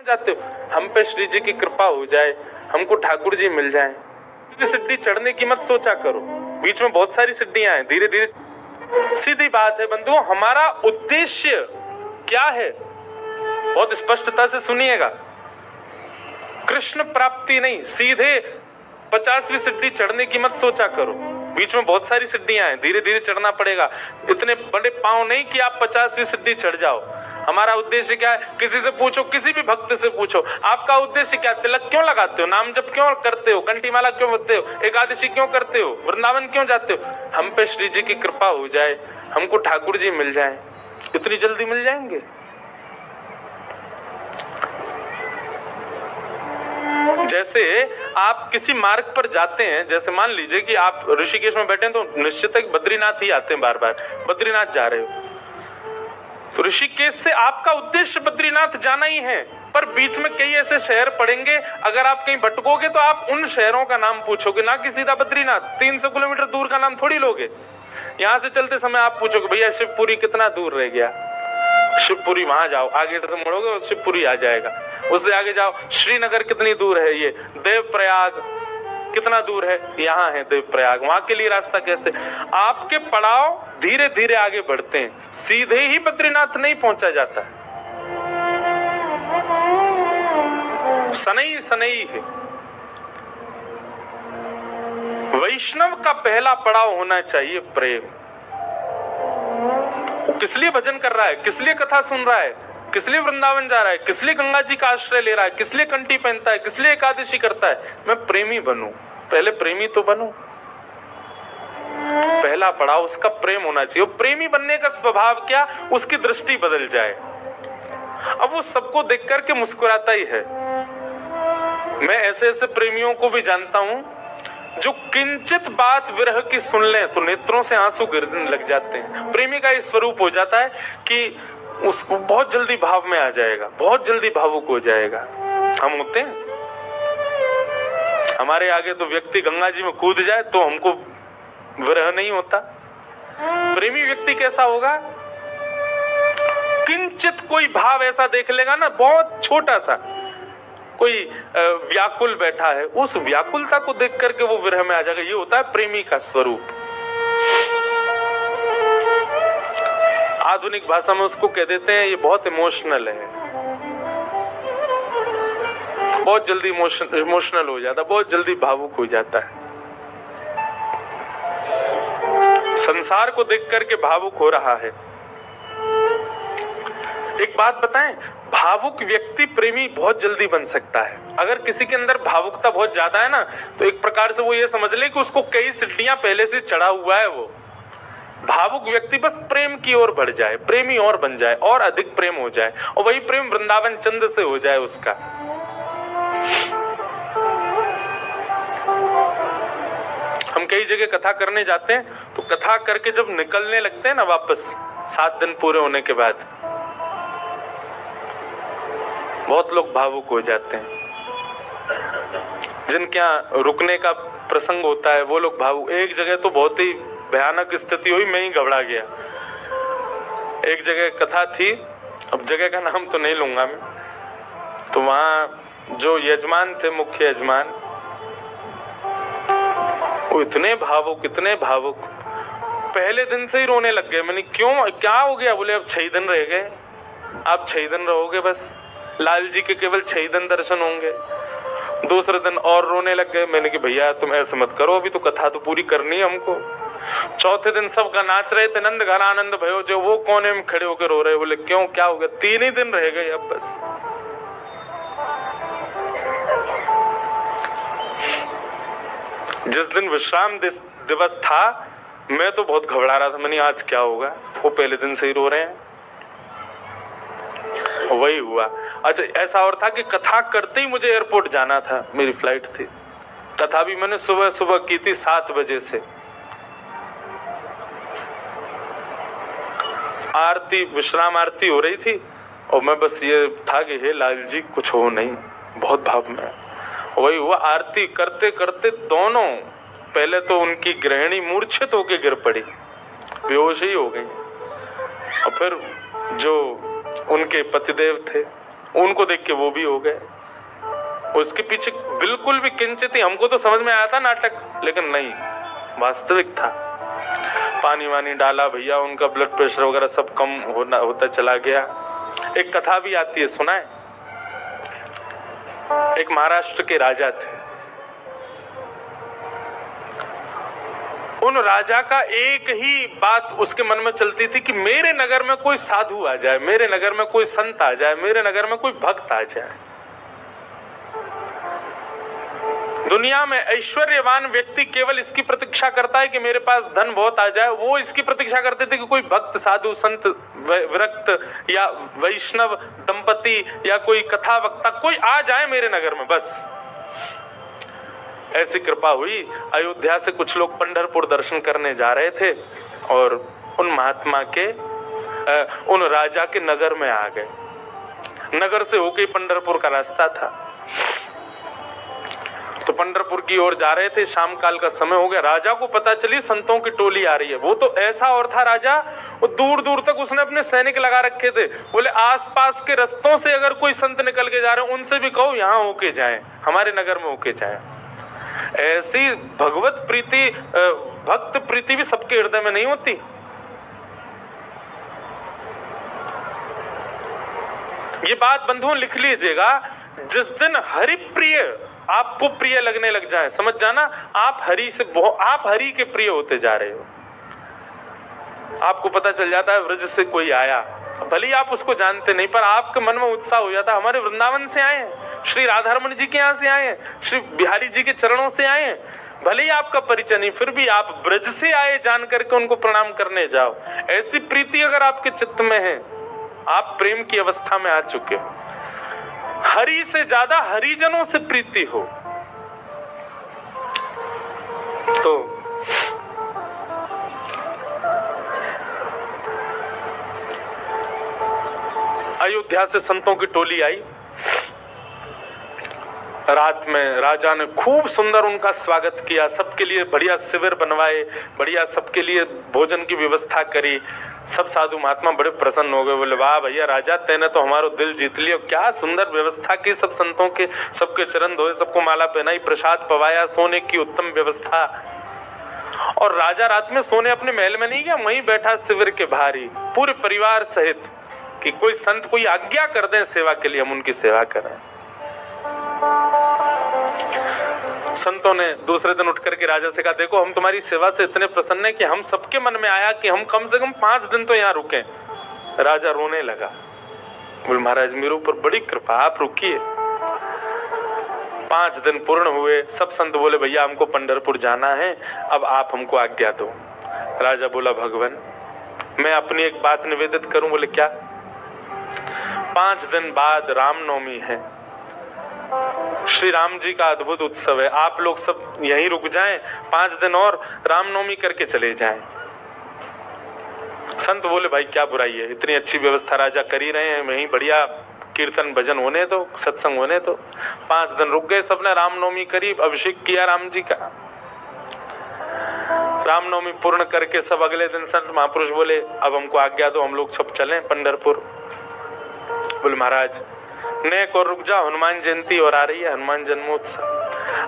जाते हो, हम पे श्री जी की कृपा हो जाए, हमको ठाकुर जी मिल जाए। क्योंकि सीढ़ी चढ़ने की मत सोचा करो, बीच में बहुत सारी सीढ़ियां हैं, धीरे धीरे। सीधी बात है बंधुओं, हमारा उद्देश्य क्या है, बहुत स्पष्टता से सुनिएगा। कृष्ण प्राप्ति नहीं, सीधे 50वीं सीढ़ी चढ़ने की मत सोचा करो, बीच में बहुत सारी सीढ़ियां हैं, धीरे धीरे चढ़ना पड़ेगा। इतने बड़े पांव नहीं कि आप 50वीं सीढ़ी चढ़ जाओ। हमारा उद्देश्य क्या है, किसी से पूछो, किसी भी भक्त से पूछो, आपका उद्देश्य क्या, तिलक क्यों लगाते हो, नाम जप क्यों करते हो, कंठी माला क्यों भरते हो, एकादशी क्यों करते हो, वृंदावन क्यों जाते हो? हम पे श्री जी की कृपा हो जाए, हमको ठाकुर जी मिल जाए। इतनी जल्दी मिल जाएंगे? जैसे आप किसी मार्ग पर जाते हैं, जैसे मान लीजिए कि आप ऋषिकेश में बैठे हैं, तो निश्चित है बद्रीनाथ ही आते हैं, बार बार बद्रीनाथ जा रहे हो, तो ऋषिकेश से आपका उद्देश्य बद्रीनाथ जाना ही है। पर बीच में कई ऐसे शहर पड़ेंगे, अगर आप कहीं भटकोगे तो आप उन शहरों का नाम पूछोगे, ना कि सीधा बद्रीनाथ। 300 किलोमीटर दूर का नाम थोड़ी लोगे। यहां से चलते समय आप पूछोगे, भैया शिवपुरी कितना दूर रह गया, शिवपुरी वहां जाओ, आगे से मुड़ोगे शिवपुरी आ जाएगा। उससे आगे जाओ, श्रीनगर कितनी दूर है, ये देवप्रयाग कितना दूर है, यहाँ है देवप्रयाग, वहां के लिए रास्ता कैसे। आपके पड़ाव धीरे धीरे आगे बढ़ते हैं, सीधे ही बद्रीनाथ नहीं पहुंचा जाता, सनई सनई है। वैष्णव का पहला पड़ाव होना चाहिए प्रेम। वो किस लिए भजन कर रहा है, किस लिए कथा सुन रहा है, किस लिए वृंदावन जा रहा है, किस लिए गंगा जी का आश्रय ले रहा है, किस लिए कंठी पहनता है, किस लिए एकादशी करता है? मैं प्रेमी बनूं। पहले प्रेमी तो बनूं, पहला पड़ाव उसका प्रेम होना चाहिए। प्रेमी बनने का स्वभाव क्या, उसकी दृष्टि बदल जाए। अब वो सबको देख करके मुस्कुराता ही है। मैं ऐसे ऐसे प्रेमियों को भी जानता हूं जो किंचित बात विरह की सुन लें तो नेत्रों से आंसू गिरने लग जाते हैं। प्रेमी का ये स्वरूप हो जाता है कि उसको बहुत जल्दी भाव में आ जाएगा, बहुत जल्दी भावुक हो जाएगा। हम होते हैं, हमारे आगे तो व्यक्ति गंगा जी में कूद जाए तो हमको विरह नहीं होता। प्रेमी व्यक्ति कैसा होगा, किंचित कोई भाव ऐसा देख लेगा ना, बहुत छोटा सा, कोई व्याकुल बैठा है, उस व्याकुलता को देख करके वो विरह में आ जाएगा। ये होता है प्रेमी का स्वरूप। आधुनिक भाषा में उसको कह देते हैं ये बहुत इमोशनल है, बहुत जल्दी इमोशनल हो जाता, बहुत जल्दी भावुक हो जाता है। संसार को देख करके भावुक हो रहा है। एक बात बताएं, भावुक व्यक्ति प्रेमी बहुत जल्दी बन सकता है। अगर किसी के अंदर भावुकता बहुत ज्यादा है ना, तो एक प्रकार से वो ये समझ ले कि उसको कई सीढ़ियां पहले से चढ़ा हुआ है। वो भावुक व्यक्ति बस प्रेम की ओर बढ़ जाए, प्रेमी और बन जाए, और अधिक प्रेम हो जाए, और वही प्रेम वृंदावन चंद से हो जाए उसका। हम कई जगह कथा करने जाते हैं, तो कथा करके जब निकलने लगते हैं ना वापस, 7 दिन पूरे होने के बाद, बहुत लोग भावुक हो जाते हैं। जिनके यहाँ रुकने का प्रसंग होता है वो लोग भावुक। एक जगह तो बहुत ही भयानक स्थिति हुई, मैं ही घबरा गया। एक जगह कथा थी, अब जगह का नाम तो नहीं लूंगा मैं, तो वहां जो यजमान थे, मुख्य यजमान, वो इतने भावुक, इतने भावुक, पहले दिन से ही रोने लग गए। मैंने क्यों, क्या हो गया? बोले अब 6 दिन रह गए, आप 6 दिन रहोगे बस, लाल जी के केवल 6 दिन दर्शन होंगे। दूसरे दिन और रोने लग गए। मैंने कि भैया तुम ऐसे मत करो, अभी तो कथा तो पूरी करनी है हमको। चौथे दिन सबका नाच रहे थे, नंद घन आनंद भयो, जो वो कोने में खड़े होकर रो रहे। बोले क्यों, क्या हो गया? 3 ही दिन रह गए अब बस। जिस दिन विश्राम दिवस था, मैं तो बहुत घबरा रहा था। मैंने आज क्या होगा, वो पहले दिन से ही रो रहे हैं। वही हुआ। अच्छा, ऐसा और था कि कथा करते ही मुझे एयरपोर्ट जाना था, मेरी फ्लाइट थी। कथा भी मैंने सुबह सुबह की थी 7 बजे से। आरती, विश्राम आरती हो रही थी, और मैं बस ये था कि हे लाल जी कुछ हो नहीं, बहुत भाव में। वही हुआ, आरती करते करते दोनों, पहले तो उनकी गृहिणी मूर्छित होके गिर पड़ी, बेहोश ही हो गई, और फिर जो उनके पतिदेव थे उनको देख के वो भी हो गए। उसके पीछे बिल्कुल भी किंचित ही, हमको तो समझ में आया था नाटक, लेकिन नहीं, वास्तविक था। पानी वानी डाला भैया, उनका ब्लड प्रेशर वगैरह सब कम होता चला गया। एक कथा भी आती है, सुना है? एक महाराष्ट्र के राजा थे। उन राजा का एक ही बात उसके मन में चलती थी कि मेरे नगर में कोई साधु आ जाए, मेरे नगर में कोई संत आ जाए, मेरे नगर में कोई भक्त आ जाए। दुनिया में ऐश्वर्यवान व्यक्ति केवल इसकी प्रतीक्षा करता है कि मेरे पास धन बहुत आ जाए। वो इसकी प्रतीक्षा करते थे कि कोई भक्त, साधु, संत, विरक्त या वैष्णव दंपति या कोई कथा वक्ता कोई आ जाए मेरे नगर में, बस। ऐसी कृपा हुई। अयोध्या से कुछ लोग पंढरपुर दर्शन करने जा रहे थे और उन महात्मा के उन राजा के नगर में आ गए। नगर से होके पंढरपुर का रास्ता था, तो पंढरपुर की ओर जा रहे थे। शाम काल का समय हो गया। राजा को पता चली संतों की टोली आ रही है। वो तो ऐसा और था राजा, वो दूर दूर तक उसने अपने सैनिक लगा रखे थे। बोले आसपास के रस्तों से अगर कोई संत निकल के जा रहे हैं, उनसे भी कहो यहाँ होके जाएं, हमारे नगर में होके जाएं। ऐसी भगवत प्रीति, भक्त प्रीति भी सबके हृदय में नहीं होती। ये बात बंधुओं लिख लीजिएगा, जिस दिन हरि प्रिय आपको प्रिय लगने लग जाए, समझ जाना आप हरि के प्रिय होते जा रहे हो। आपको पता चल जाता है व्रज से कोई आया, भले ही आप उसको जानते नहीं, पर आपके मन में उत्साह हो जाता है, हमारे वृंदावन से आए हैं, श्री राधा रमन जी के यहाँ से आए हैं, श्री बिहारी जी के चरणों से आए हैं। भले ही आपका परिचय नहीं, फिर भी आप ब्रज से आए जान करके उनको प्रणाम करने जाओ। ऐसी प्रीति अगर आपके चित्त में है, आप प्रेम की अवस्था में आ चुके हो। हरि से ज्यादा हरिजनों से प्रीति हो तो अयोध्या से संतों की टोली आई। रात में राजा ने खूब सुंदर उनका स्वागत किया, सबके लिए बढ़िया शिविर बनवाए, बढ़िया सबके लिए भोजन की व्यवस्था करी। सब साधु महात्मा बड़े प्रसन्न हो गए। बोले वाह भैया राजा, तेने तो हमारा दिल जीत लिया, क्या सुंदर व्यवस्था की। सब संतों के सबके चरण धोए, सबको माला पहनाई, प्रसाद पवाया, सोने की उत्तम व्यवस्था। और राजा रात में सोने अपने महल में नहीं गया, वहीं बैठा शिविर के बाहर ही पूरे परिवार सहित, कि कोई संत कोई आज्ञा कर दें सेवा के लिए, हम उनकी सेवा करें। संतों ने दूसरे दिन उठ करके राजा से कहा, देखो हम तुम्हारी सेवा से इतने प्रसन्न हैं कि हम सबके मन में आया कि हम कम से कम 5 दिन तो यहाँ रुकें। राजा रोने लगा, बोले महाराज मेरे ऊपर बड़ी कृपा, आप रुकिए। 5 दिन पूर्ण हुए। सब संत बोले भैया हमको पंढरपुर जाना है, अब आप हमको आज्ञा दो। राजा बोला भगवान मैं अपनी एक बात निवेदित करूं। बोले क्या? 5 दिन बाद रामनवमी है, श्री राम जी का अद्भुत उत्सव है, आप लोग सब यहीं रुक जाएं, 5 दिन और रामनवमी करके चले जाएं। संत बोले भाई क्या बुराई है, इतनी अच्छी व्यवस्था राजा कर ही रहे हैं, वहीं बढ़िया कीर्तन भजन होने दो, सत्संग होने दो। 5 दिन रुक गए, सबने रामनवमी करी, अभिषेक किया राम जी का। रामनवमी पूर्ण करके सब अगले दिन संत महापुरुष बोले अब हमको आज्ञा दो, हम लोग सब चलें पंढरपुर। बोले महाराज नेक और रुक जाओ, हनुमान जयंती और आ रही है, हनुमान जन्मोत्सव,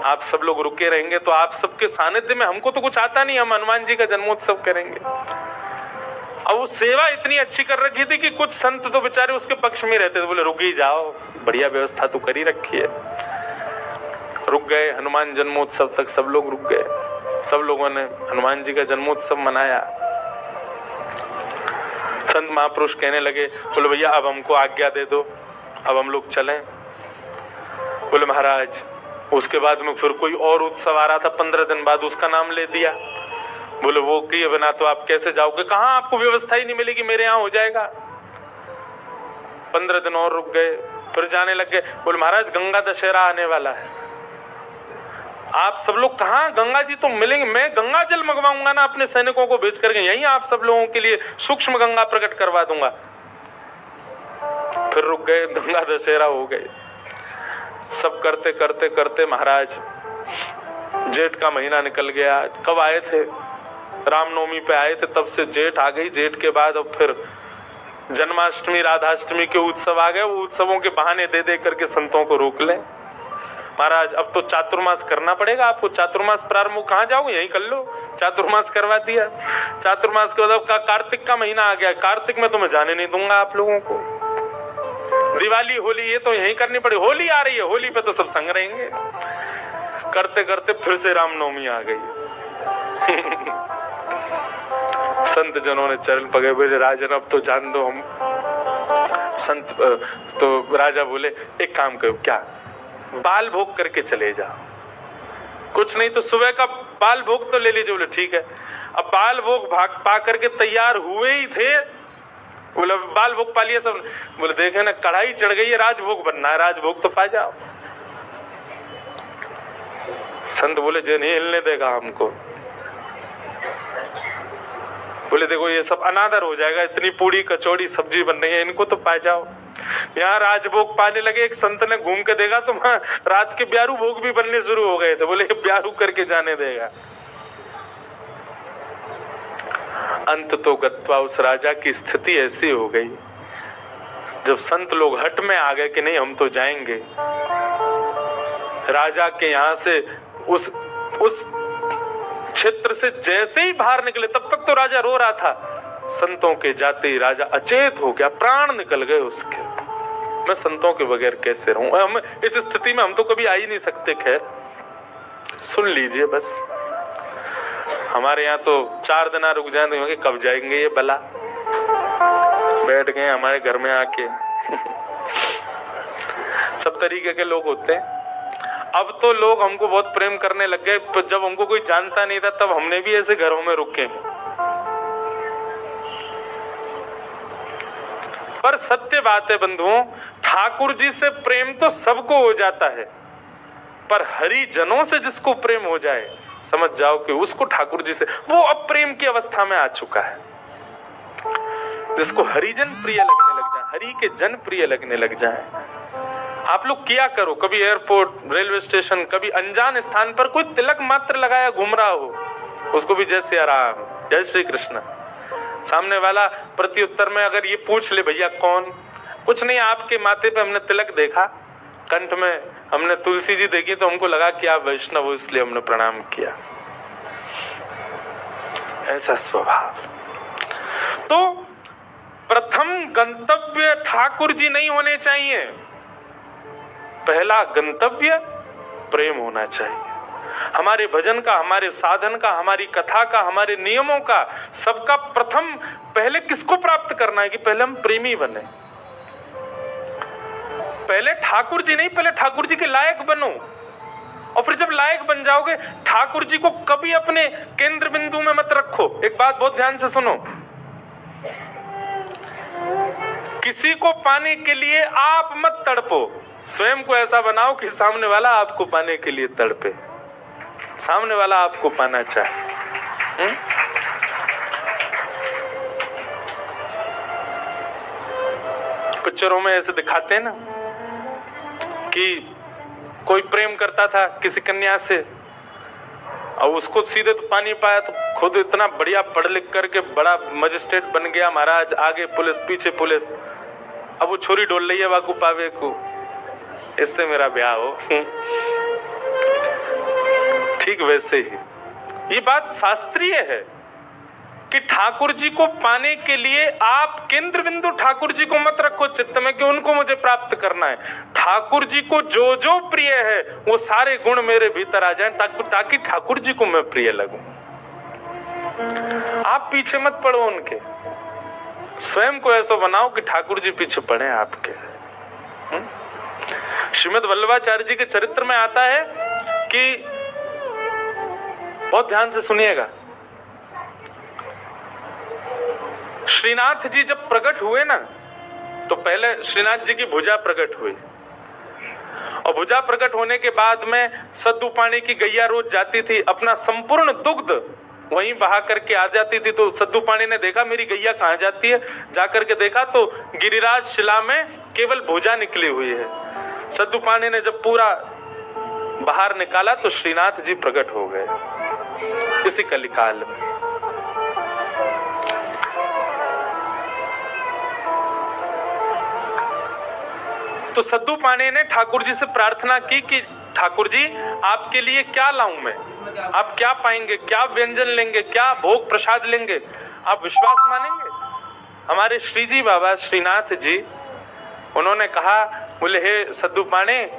आप सब लोग रुके रहेंगे तो आप सबके सानिध्य में, हमको तो कुछ आता नहीं, हम हनुमान जी का जन्मोत्सव करेंगे। अब वो सेवा इतनी अच्छी कर रखी थी कि कुछ संत तो बेचारे उसके पक्ष में रहते थे, बोले रुक ही जाओ, बढ़िया व्यवस्था तो कर ही रखी है। रुक गए, हनुमान जन्मोत्सव तक सब लोग रुक गए। सब लोगों ने हनुमान जी का जन्मोत्सव मनाया। संत महापुरुष कहने लगे, बोले भैया अब हमको आज्ञा दे दो, अब हम लोग चलें। बोले महाराज उसके बाद में फिर कोई और उत्सव आ रहा था 15 दिन बाद, उसका नाम ले दिया। बोले वो किए बिना तो आप कैसे जाओगे, कहाँ आपको व्यवस्था ही नहीं मिलेगी, मेरे यहाँ हो जाएगा। 15 दिन और रुक गए, फिर जाने लग गए। बोले महाराज गंगा दशहरा आने वाला है, आप सब लोग कहाँ, गंगा जी तो मिलेंगे, मैं गंगा जल मंगवाऊंगा ना अपने सैनिकों को भेज करके, यहीं आप सब लोगों के लिए सूक्ष्म गंगा प्रकट करवा दूंगा। फिर रुक गए, गंगा दशहरा हो गए। सब करते करते करते महाराज जेठ का महीना निकल गया। कब आए थे? रामनवमी पे आए थे, तब से जेठ आ गई। जेठ के बाद अब फिर जन्माष्टमी राधाष्टमी के उत्सव आ गए, वो उत्सवों के बहाने दे दे करके संतों को रोक ले। महाराज अब तो चातुर्मास करना पड़ेगा आपको, चातुर्मास प्रारंभ कहाँ जाओगे, यहीं कर लो, चातुर्मास करवा दिया। चातुर्मास के बाद कार्तिक का महीना आ गया, कार्तिक में तो मैं जाने नहीं दूंगा आप लोगों को। दिवाली होली ये तो यहीं करनी पड़ेगी, होली आ रही है, होली पे तो सब संग रहेंगे। करते करते फिर से रामनवमी आ गई। संत जनों ने चरण पकड़े, बोले राजन अब तो जान दो हम। संत तो राजा बोले एक काम करो, क्या बाल भोग करके चले जाओ, कुछ नहीं तो सुबह का बाल भोग तो ले लीजिए। बोले ठीक है। अब बाल भोग भाग पा करके तैयार हुए ही थे, बोले बाल भोग पा लिया सब। बोले देखे ना कढ़ाई चढ़ गई है, राजभोग बनना है, राजभोग तो पा जाओ। संत बोले जो नहीं हिलने देगा हमको। बोले देखो ये सब अनादर हो जाएगा, इतनी पूड़ी कचौड़ी सब्जी बन रही है, इनको तो पा जाओ। यहाँ राजभोग पाने लगे, एक संत ने घूम के देखा तो वहां रात के ब्यारू भोग भी बनने शुरू हो गए थे। बोले ब्यारू करके जाने देगा। अंत तो गत्वा उस राजा की स्थिति ऐसी हो गई, जब संत लोग हट में आ गए कि नहीं हम तो जाएंगे, राजा के यहाँ से उस क्षेत्र से जैसे ही बाहर निकले, तब तक तो राजा रो रहा था, संतों के जाते ही राजा अचेत हो गया, प्राण निकल गए उसके। मैं संतों के बगैर कैसे रहूं, हम इस स्थिति में हम तो कभी आ ही नहीं सकते। खैर सुन लीजिए बस, हमारे यहाँ तो 4 दिन रुक जाएंगे, कब जाएंगे ये बला। बैठ गए हमारे घर में आके। सब तरीके के लोग होते हैं। अब तो लोग हमको बहुत प्रेम करने लग गए, जब हमको कोई जानता नहीं था तब हमने भी ऐसे घरों में रुके हैं। पर सत्य बात है बंधुओं, ठाकुर जी से प्रेम तो सबको हो जाता है, पर हरि जनों से जिसको प्रेम हो जाए, समझ जाओ कि उसको ठाकुर जी से वो अब प्रेम की अवस्था में आ चुका है। जिसको हरिजन प्रिय लगने लग जाए, हरि के जन प्रिय लगने लग जाए। आप लोग किया करो, कभी एयरपोर्ट, रेलवे स्टेशन, कभी अनजान स्थान पर कोई तिलक मात्र लगाया घूम रहा हो, उसको भी जय सिया राम, जय श्री कृष्ण। सामने वाला प्रत्युत्तर में अगर ये पूछ ले भैया कौन, कुछ नहीं आपके माथे पे हमने तिलक देखा, कंठ में हमने तुलसी जी देखी तो हमको लगा कि आप वैष्णव हो इसलिए हमने प्रणाम किया। ऐसा स्वभाव। तो प्रथम गंतव्य ठाकुर जी नहीं होने चाहिए, पहला गंतव्य प्रेम होना चाहिए। हमारे भजन का, हमारे साधन का, हमारी कथा का, हमारे नियमों का, सबका प्रथम पहले किसको प्राप्त करना है कि पहले हम प्रेमी बने। पहले ठाकुर जी नहीं, पहले ठाकुर जी के लायक बनो, और फिर जब लायक बन जाओगे, ठाकुर जी को कभी अपने केंद्र बिंदु में मत रखो। एक बात बहुत ध्यान से सुनो, किसी को पाने के लिए आप मत तड़पो, स्वयं को ऐसा बनाओ कि सामने वाला आपको पाने के लिए तड़पे, सामने वाला आपको पाना चाहे। पिक्चरों में ऐसे दिखाते हैं ना कि कोई प्रेम करता था किसी कन्या से और उसको सीधे तो पानी पाया, तो खुद इतना बढ़िया पढ़ लिख करके बड़ा मजिस्ट्रेट बन गया महाराज, आगे पुलिस पीछे पुलिस, अब वो छोरी डोल रही है वाकू पावे को, इससे मेरा ब्याह हो। ठीक वैसे ही ये बात शास्त्रीय है कि ठाकुर जी को पाने के लिए आप केंद्र बिंदु ठाकुर जी को मत रखो चित्त में कि उनको मुझे प्राप्त करना है। ठाकुर जी को जो जो प्रिय है वो सारे गुण मेरे भीतर आ जाएं ताकि ठाकुर जी को मैं प्रिय लगूं। आप पीछे मत पड़ो उनके, स्वयं को ऐसा बनाओ कि ठाकुर जी पीछे पड़े आपके। श्रीमद् वल्लभाचार्य जी के चरित्र में आता है कि, बहुत ध्यान से सुनिएगा, श्रीनाथ जी जब प्रकट हुए ना, तो पहले श्रीनाथ जी की भुजा प्रकट हुई, और भुजा प्रकट होने के बाद में सद्दू पानी की गैया रोज जाती थी, अपना संपूर्ण दुग्ध वहीं बहा करके आ जाती थी। तो सद्दू पानी ने देखा मेरी गैया कहाँ जाती है, जाकर के देखा तो गिरिराज शिला में केवल भुजा निकली हुई है। सद्दू पानी ने जब पूरा बाहर निकाला तो श्रीनाथ जी प्रकट हो गए इसी कलिकाल में। तो सद्दू पाणे ने ठाकुर जी से प्रार्थना की कि ठाकुर जी आपके लिए क्या लाऊं मैं, आप क्या पाएंगे, क्या व्यंजन लेंगे, क्या भोग प्रसाद लेंगे, आप विश्वास मानेंगे। हमारे श्री जी बाबा श्रीनाथ जी उन्होंने कहा, बोले हे सद्दू पाणे,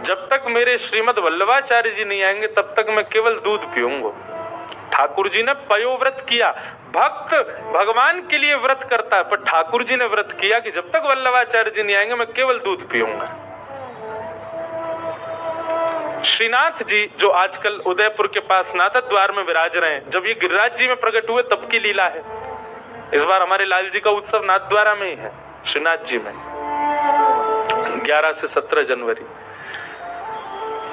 जब तक मेरे श्रीमद वल्लभाचार्य जी नहीं आएंगे तब तक मैं केवल दूध पीऊंगा। ठाकुर जी ने पयोव्रत किया। भक्त भगवान के लिए व्रत करता है, पर ठाकुर जी ने व्रत किया कि जब तक वल्लभाचार्य जी नहीं आएंगे मैं केवल दूध पीऊंगा। श्रीनाथ जी जो आजकल उदयपुर के पास नाथद द्वार में विराज रहे हैं, जब ये गिरिराज जी में प्रकट हुए तब की लीला है। इस बार हमारे लाल जी का उत्सव नाथ द्वारा में ही है, श्रीनाथ जी में 11 से 17 जनवरी।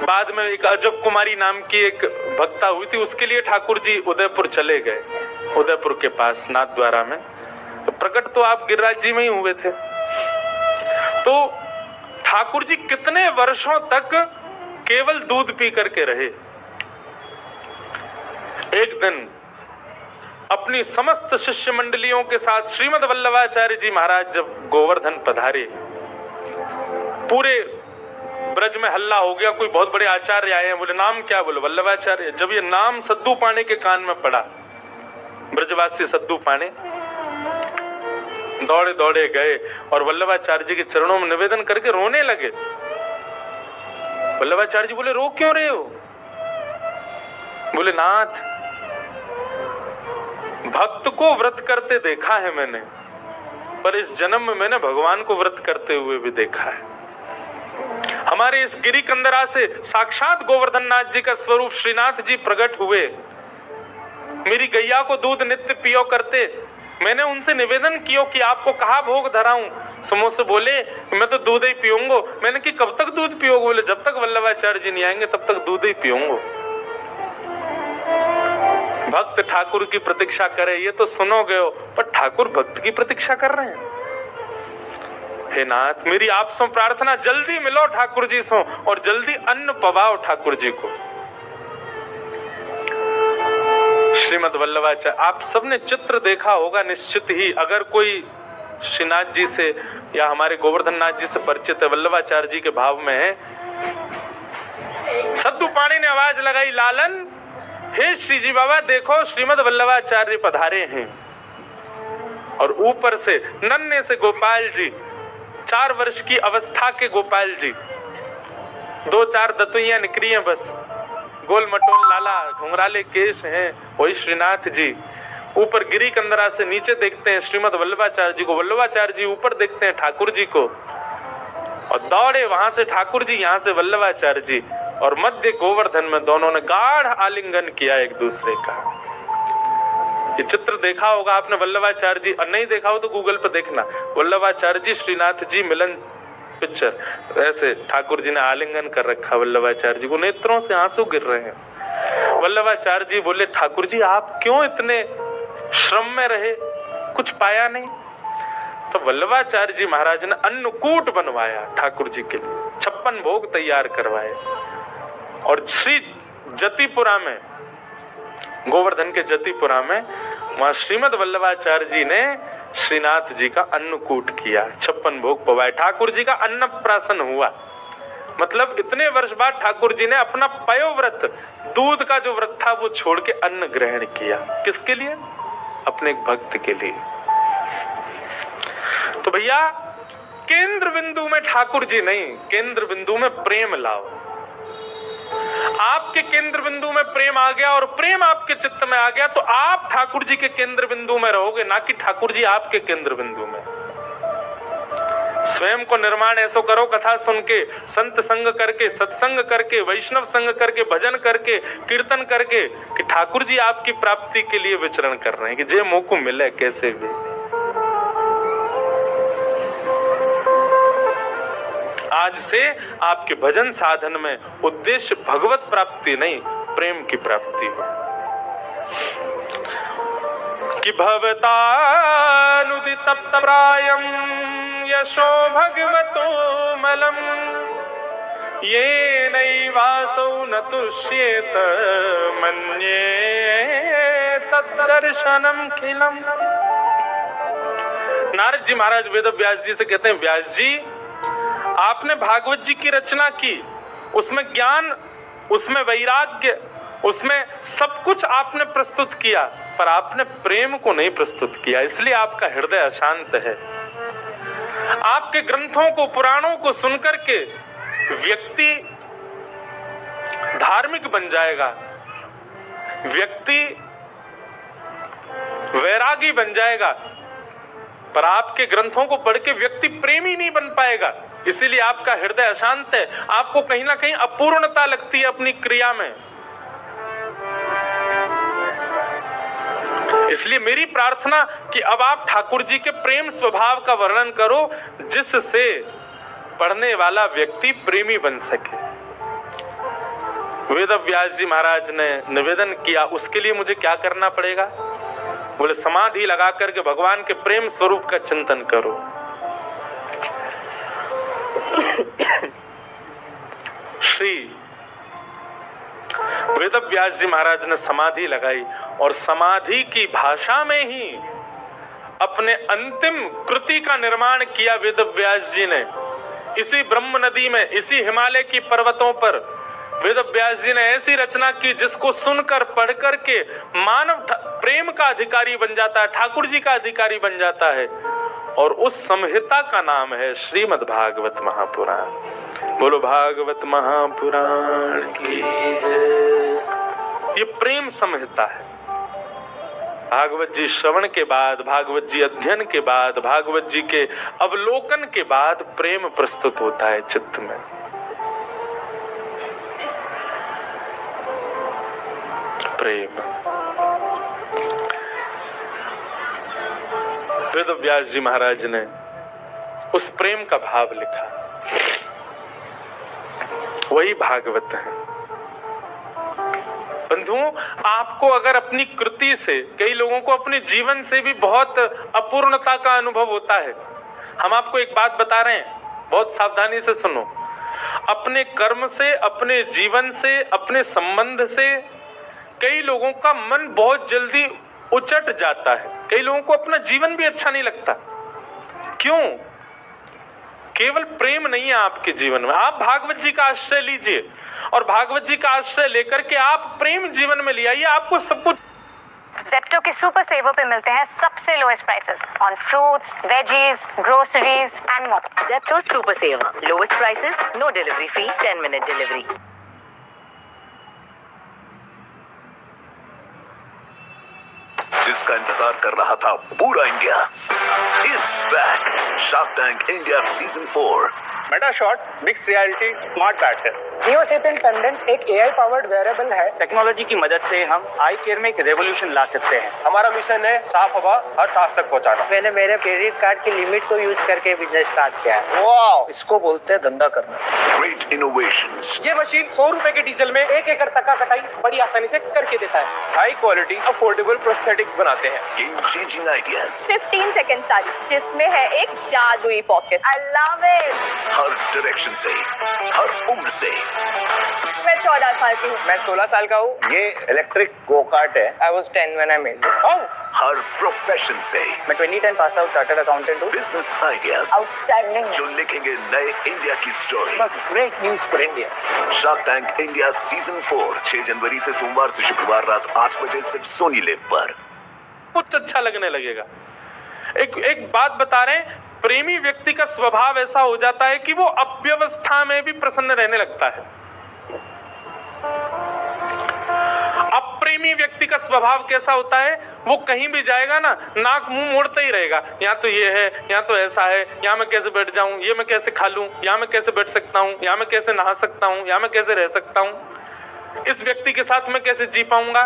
बाद में एक अजब कुमारी नाम की एक भक्ता हुई थी, उसके लिए ठाकुर जी उदयपुर चले गए, उदयपुर के पास नाथ द्वारा में। तो प्रकट तो आप गिरिराज जी में ही हुए थे। तो ठाकुर जी कितने वर्षों तक केवल दूध पी करके रहे। एक दिन अपनी समस्त शिष्य मंडलियों के साथ श्रीमद वल्लभाचार्य जी महाराज जब गोवर्धन पधारे, पूरे ब्रज में हल्ला हो गया, कोई बहुत बड़े आचार्य आए हैं। बोले नाम क्या, बोले वल्लभाचार्य। जब ये नाम सद्दू पाणे के कान में पड़ा, ब्रजवासी सद्दू पाणे दौड़े दौड़े गए और वल्लभाचार्य जी के चरणों में निवेदन करके रोने लगे। वल्लभाचार्य जी बोले रो क्यों रहे हो? बोले नाथ, भक्त को व्रत करते देखा है मैंने, पर इस जन्म में मैंने भगवान को व्रत करते हुए भी देखा है। हमारे इस गिरी कंदरा से साक्षात गोवर्धन नाथ जी का स्वरूप श्रीनाथ जी प्रकट हुए। मेरी गैया को दूध नित्य पियो करते, मैंने उनसे निवेदन किया कि आपको कहा भोग धराऊं। समोसे बोले मैं तो दूध ही पीऊंगा। मैंने कि कब तक दूध पियोगे? बोले जब तक वल्लभाचार्य जी नहीं आएंगे तब तक दूध ही पीऊंगा। भक्त ठाकुर की प्रतीक्षा करे ये तो सुनोगे हो, पर ठाकुर भक्त की प्रतीक्षा कर रहे हैं। हे नाथ, मेरी आप से प्रार्थना, जल्दी मिलो ठाकुर जी से और जल्दी अन्न पवाओ ठाकुर जी को। श्रीमद वल्लभाचार्य, आप सबने चित्र देखा होगा निश्चित ही। अगर कोई श्रीनाथ जी से या हमारे गोवर्धन नाथ जी से परिचित है, वल्लभाचार्य जी के भाव में है। सद्दू पाणी ने आवाज लगाई, लालन, हे श्री जी बाबा देखो श्रीमद वल्लभाचार्य पधारे हैं। और ऊपर से नन्हे से गोपाल जी, 4 वर्ष की अवस्था के गोपाल जी, 2-4 दतुइयां निकली हैं बस, गोल मटोल लाला, घुंघराले केश हैं, वही श्रीनाथ जी। ऊपर गिरी कंदरा से नीचे देखते हैं श्रीमद वल्लभाचार्य जी को, वल्लभाचार्य जी ऊपर देखते हैं ठाकुर जी को, और दौड़े वहां से ठाकुर जी, यहाँ से वल्लभाचार्य जी, और मध्य गोवर्धन में दोनों ने गाढ़ आलिंगन किया एक दूसरे का। ये चित्र देखा होगा आपने वल्लभाचार्य जी, और नहीं देखा हो तो गूगल पे देखना, वल्लभाचार्य जी श्रीनाथ जी मिलन पिक्चर। ऐसे ठाकुर जी ने आलिंगन कर रखा वल्लभाचार्य जी को, नेत्रों से आंसू गिर रहे हैं। वल्लभाचार्य जी बोले ठाकुर जी आप क्यों इतने श्रम में रहे, कुछ पाया नहीं? तो वल्लभाचार्य जी महाराज ने अन्नकूट बनवाया ठाकुर जी के लिए, 56 भोग तैयार करवाए। और श्री जतिपुरा में, गोवर्धन के जतिपुरा में, वहां श्रीमद वल्लभाचार्य जी ने श्रीनाथ जी का अन्नकूट किया, 56 भोग पवाए। ठाकुर जी का अन्नप्राशन हुआ। मतलब इतने वर्ष बाद ठाकुर जी ने अपना पयोव्रत, दूध का जो व्रत था वो छोड़ के अन्न ग्रहण किया। किसके लिए? अपने एक भक्त के लिए। तो भैया केंद्र बिंदु में ठाकुर जी नहीं, केंद्र बिंदु में प्रेम लाओ। आपके केंद्र बिंदु में प्रेम आ गया और प्रेम आपके चित्त में आ गया तो आप ठाकुर जी के केंद्र बिंदु में रहोगे, ना कि ठाकुर जी आपके केंद्र बिंदु में। स्वयं को निर्माण ऐसो करो, कथा सुन के, संत संग करके, सत्संग करके, वैष्णव संग करके, भजन करके, कीर्तन करके, कि ठाकुर जी आपकी प्राप्ति के लिए विचरण कर रहे हैं कि जे मुंह को मिले कैसे भी। आज से आपके भजन साधन में उद्देश्य भगवत प्राप्ति नहीं, प्रेम की प्राप्ति हो। कि भवतानुदित प्रायम यशो भगवतो मलम ये नैवासौ न तुष्येत मन्ये तद्दर्शनम खिलम। नारद जी महाराज वेद व्यास जी से कहते हैं, व्यास जी आपने भागवत जी की रचना की, उसमें ज्ञान, उसमें वैराग्य, उसमें सब कुछ आपने प्रस्तुत किया, पर आपने प्रेम को नहीं प्रस्तुत किया, इसलिए आपका हृदय अशांत है। आपके ग्रंथों को, पुराणों को सुनकर के व्यक्ति धार्मिक बन जाएगा, व्यक्ति वैरागी बन जाएगा, पर आपके ग्रंथों को पढ़ के व्यक्ति प्रेमी नहीं बन पाएगा। इसीलिए आपका हृदय अशांत है, आपको कहीं ना कहीं अपूर्णता लगती है अपनी क्रिया में। इसलिए मेरी प्रार्थना कि अब आप ठाकुर जी के प्रेम स्वभाव का वर्णन करो, जिससे पढ़ने वाला व्यक्ति प्रेमी बन सके। वेद व्यास जी महाराज ने निवेदन किया, उसके लिए मुझे क्या करना पड़ेगा? बोले समाधि लगा करके भगवान के प्रेम स्वरूप का चिंतन करो। श्री वेद व्यास जी महाराज ने समाधि लगाई और समाधि की भाषा में ही अपने अंतिम कृति का निर्माण किया। वेद व्यास जी ने इसी ब्रह्म नदी में, इसी हिमालय की पर्वतों पर वेद व्यास जी ने ऐसी रचना की जिसको सुनकर पढ़कर के मानव प्रेम का अधिकारी बन जाता है, ठाकुर जी का अधिकारी बन जाता है। और उस संहिता का नाम है श्रीमद् भागवत महापुराण। बोलो भागवत महापुराण की जय। ये प्रेम संहिता है। भागवत जी श्रवण के बाद, भागवत जी अध्ययन के बाद, भागवत जी के अवलोकन के बाद प्रेम प्रस्तुत होता है चित्त में। प्रेम। वेद व्यास जी महाराज ने उस प्रेम का भाव लिखा, वही भागवत है। बंधुओं, आपको अगर अपनी कृति से, कई लोगों को अपने जीवन से भी बहुत अपूर्णता का अनुभव होता है। हम आपको एक बात बता रहे हैं, बहुत सावधानी से सुनो। अपने कर्म से, अपने जीवन से, अपने संबंध से कई लोगों का मन बहुत जल्दी उचट जाता है। कई लोगों को अपना जीवन भी अच्छा नहीं लगता। क्यों? केवल प्रेम नहीं है आपके जीवन में। आप भागवत जी का आश्रय लीजिए और भागवत जी का आश्रय लेकर के आप प्रेम जीवन में ले आइए, आपको सब कुछ। जेप्टो के सुपर सेवर पे मिलते हैं सबसे lowest prices on fruits, veggies, groceries and more. Zepto super saver, lowest prices, no delivery fee, 10-minute delivery. जिसका इंतजार कर रहा था पूरा India, it's back. Shark tank India season 4। Meta shot mix reality smart bat है। Neo Sapien pendant एक AI powered wearable है। Technology की मदद से हम आई केयर में एक रेवोल्यूशन ला सकते हैं। हमारा मिशन है साफ हवा हर सांस तक पहुंचाना। मैंने मेरे क्रेडिट कार्ड की लिमिट को यूज करके बिजनेस स्टार्ट किया है। वाओ, इसको बोलते हैं धंधा करना। Great innovations. ये मशीन 100 रुपए के डीजल में 1 एकड़ तक का कटाई बड़ी आसानी से करके देता है। हाई क्वालिटी अफोर्डेबल प्रोस्थेटिक्स बनाते हैं। Game changing ideas. 15 सेकंड सारी, जिसमें है एक जादुई pocket. I love it. Her direction से, हर उम्र से। मैं 14 साल की हूँ। मैं 16 साल का हूँ। ये इलेक्ट्रिक गो कार्ट है। I was 10 when I made it. Her profession से। मैं 2010 पास आउट चार्टर्ड अकाउंटेंट हूँ। Business ideas outstanding. जो लिखेंगे नए इंडिया की story. Great news for India. Shark tank India season 4 6 जनवरी से सोमवार से शुक्रवार रात 8 बजे सिर्फ सोनी लिव पर। कुछ अच्छा लगने लगेगा। एक बात बता रहे हैं, प्रेमी व्यक्ति का स्वभाव ऐसा हो जाता है कि वो अव्यवस्था में भी प्रसन्न रहने लगता है। अप्रेमी व्यक्ति का स्वभाव कैसा होता है? वो कहीं भी जाएगा ना, नाक मुंह मोड़ता ही रहेगा। यहाँ तो ये है, यहाँ तो ऐसा है, यहाँ मैं कैसे बैठ जाऊं, ये मैं कैसे खा लूं, यहाँ मैं कैसे बैठ सकता हूँ, यहाँ मैं कैसे नहा सकता हूँ, यहाँ मैं कैसे रह सकता हूँ, इस व्यक्ति के साथ मैं कैसे जी पाऊंगा,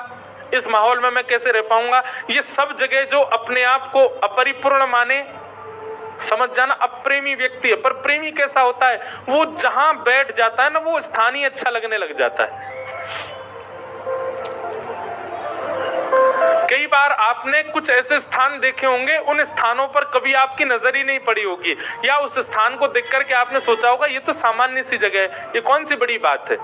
इस माहौल में मैं कैसे रह पाऊंगा। ये सब जगह जो अपने आप को अपरिपूर्ण माने, समझ जाना अप्रेमी व्यक्ति है। पर प्रेमी कैसा होता है? वो जहां बैठ जाता है ना, वो स्थान ही अच्छा लगने लग जाता है। कई बार आपने कुछ ऐसे स्थान देखे होंगे, उन स्थानों पर कभी आपकी नजर ही नहीं पड़ी होगी, या उस स्थान को देख करके आपने सोचा होगा ये तो सामान्य सी जगह है, ये कौन सी बड़ी बात है।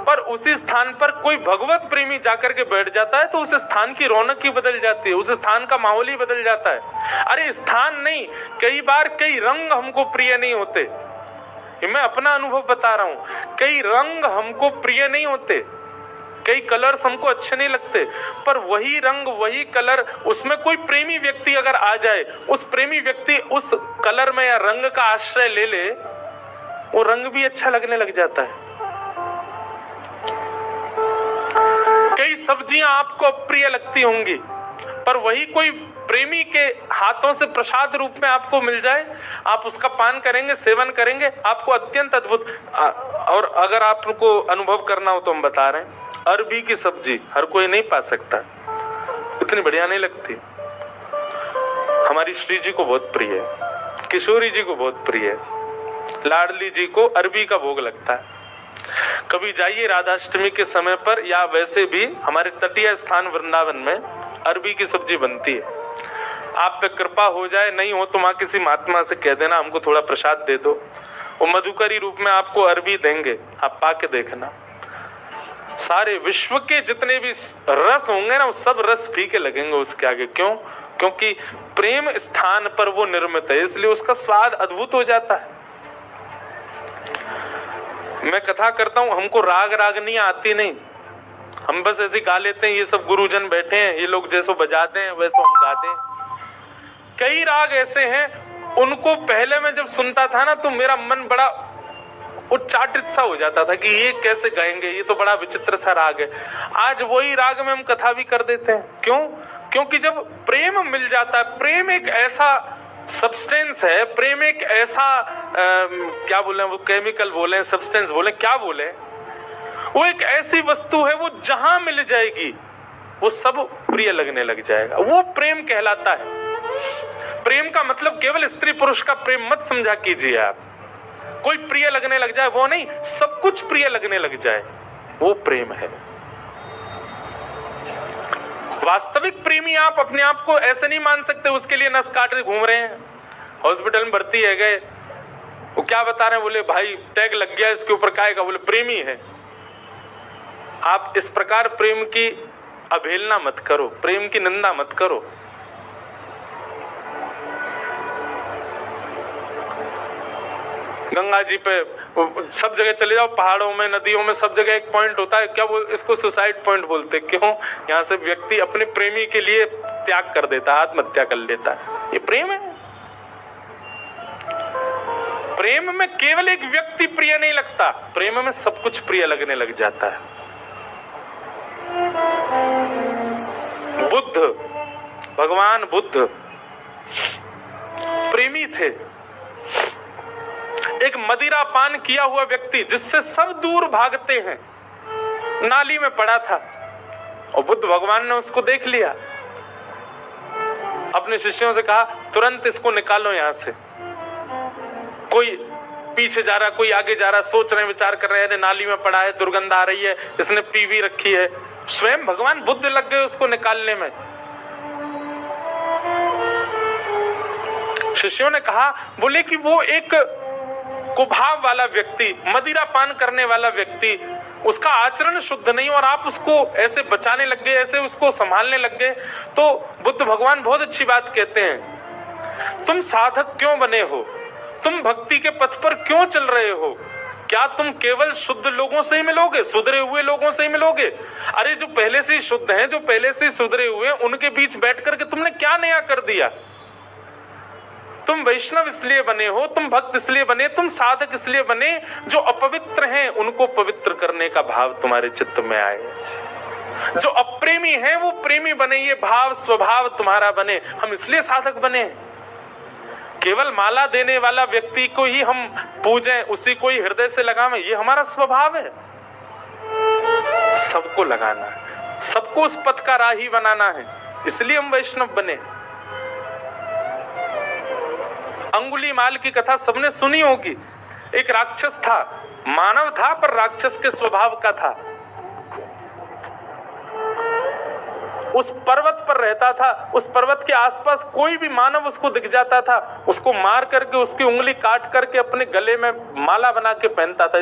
पर उसी स्थान पर कोई भगवत प्रेमी जाकर के बैठ जाता है तो उस स्थान की रौनक ही बदल जाती है, उस स्थान का माहौल ही बदल जाता है। अरे स्थान नहीं, कई बार कई रंग हमको प्रिय नहीं होते, ये मैं अपना अनुभव बता रहा हूं। कई रंग हमको प्रिय नहीं होते, कई कलर्स हमको अच्छे नहीं लगते, पर वही रंग वही कलर, उसमें कोई प्रेमी व्यक्ति अगर आ जाए, उस प्रेमी व्यक्ति उस कलर में या रंग का आश्रय ले ले, वो रंग भी अच्छा लगने लग जाता है। कई सब्जियां आपको अप्रिय लगती होंगी, पर वही कोई प्रेमी के हाथों से प्रसाद रूप में आपको मिल जाए, आप उसका पान करेंगे, सेवन करेंगे, आपको अत्यंत अद्भुत। और अगर आपको अनुभव करना हो तो हम बता रहे हैं, अरबी की सब्जी हर कोई नहीं पा सकता, इतनी बढ़िया नहीं लगती। हमारी श्री जी को बहुत प्रिय है, किशोरी जी को बहुत प्रिय है, लाडली जी को अरबी का भोग लगता है। कभी जाइए राधाष्टमी के समय पर, या वैसे भी हमारे तटीय स्थान वृंदावन में अरबी की सब्जी बनती है। आप पे कृपा हो जाए, नहीं हो तो वहां किसी महात्मा से कह देना हमको थोड़ा प्रसाद दे दो, वो मधुकरी रूप में आपको अरबी देंगे, आप पाके देखना। सारे विश्व के जितने भी रस होंगे ना, वो सब रस फीके लगेंगे उसके आगे। क्यों? क्योंकि प्रेम स्थान पर वो निर्मित है, इसलिए उसका स्वाद अद्भुत हो जाता है। मैं कथा करता हूं, हमको राग रागनी आती नहीं, हम बस ऐसे गा लेते हैं, ये सब गुरुजन बैठे हैं, ये लोग जैसो बजाते हैं वैसो हम गाते हैं। कई राग ऐसे हैं, उनको पहले मैं जब सुनता था ना, तो मेरा मन बड़ा उच्चाटित सा हो जाता था कि ये कैसे गाएंगे, ये तो बड़ा विचित्र सा राग है। आज वही राग में हम कथा भी कर देते हैं। क्यों? क्योंकि जब प्रेम मिल जाता है, प्रेम एक ऐसा सब्सटेंस है, प्रेम एक ऐसा क्या बोले, वो केमिकल बोले, सब्सटेंस बोले, क्या बोले, वो एक ऐसी वस्तु है, वो जहां मिल जाएगी वो सब प्रिय लगने लग जाएगा, वो प्रेम कहलाता है। प्रेम का मतलब केवल स्त्री पुरुष का प्रेम मत समझा कीजिए आप, कोई प्रिय लगने लग जाए वो नहीं, सब कुछ प्रिय लगने लग जाए, वो प्रेम है। वास्तविक प्रेमी आप अपने आप को ऐसे नहीं मान सकते, उसके लिए नस काट घूम रहे हैं, हॉस्पिटल में भर्ती है गए, वो क्या बता रहे हैं, बोले भाई टैग लग गया इसके ऊपर, काय का, बोले प्रेमी है। आप इस प्रकार प्रेम की अवहेलना मत करो, प्रेम की निंदा मत करो। गंगा जी पे सब जगह चले जाओ, पहाड़ों में, नदियों में, सब जगह एक पॉइंट होता है, क्या बोल, इसको सुसाइड पॉइंट बोलते। क्यों? यहाँ से व्यक्ति अपने प्रेमी के लिए त्याग कर देता है, आत्महत्या कर लेता है। ये प्रेम है। प्रेम में केवल एक व्यक्ति प्रिय नहीं लगता, प्रेम में सब कुछ प्रिय लगने लग जाता है। बुद्ध, भगवान बुद्ध प्रेमी थे। एक मदिरा पान किया हुआ व्यक्ति जिससे सब दूर भागते हैं, नाली में पड़ा था और बुद्ध भगवान ने उसको देख लिया, अपने शिष्यों से कहा तुरंत इसको निकालो यहां से। कोई पीछे जा रहा, कोई आगे जा रहा, सोच रहे, विचार कर रहे हैं, नाली में पड़ा है, दुर्गंध आ रही है, इसने पी भी रखी है। स्वयं भगवान बुद्ध लग गए उसको निकालने में। शिष्यों ने कहा, बोले कि वो एक कुभाव वाला व्यक्ति, मदिरा पान करने वाला व्यक्ति, उसका आचरण शुद्ध नहीं, और आप उसको ऐसे बचाने लग गए, ऐसे उसको संभालने लग गए। तो बुद्ध भगवान बहुत अच्छी बात कहते हैं, तुम साधक क्यों बने हो, तुम भक्ति के पथ पर क्यों चल रहे हो? क्या तुम केवल शुद्ध लोगों से ही मिलोगे, सुधरे हुए लोगों से ही मिलोगे? अरे जो पहले से ही शुद्ध हैं, जो पहले से ही सुधरे हुए हैं, उनके बीच बैठ करके तुमने क्या नया कर दिया? तुम वैष्णव इसलिए बने हो, तुम भक्त इसलिए बने, तुम साधक इसलिए बने, जो अपवित्र हैं उनको पवित्र करने का भाव तुम्हारे चित्त में आए। जो अप्रेमी हैं वो प्रेमी बने, ये भाव स्वभाव तुम्हारा बने। हम इसलिए साधक बने। केवल माला देने वाला व्यक्ति को ही हम पूजें, उसी को ही हृदय से लगावें, ये हमारा स्वभाव है। सबको लगाना है, सबको उस पथ का राही बनाना है, इसलिए हम वैष्णव बने। अंगुलीमाल की कथा सबने सुनी होगी। एक राक्षस था, मानव था पर राक्षस के स्वभाव का था। उस पर्वत पर रहता था, उस पर्वत के आसपास कोई भी मानव उसको दिख जाता था, उसको मार करके उसकी उंगली काट करके अपने गले में माला बना के पहनता था।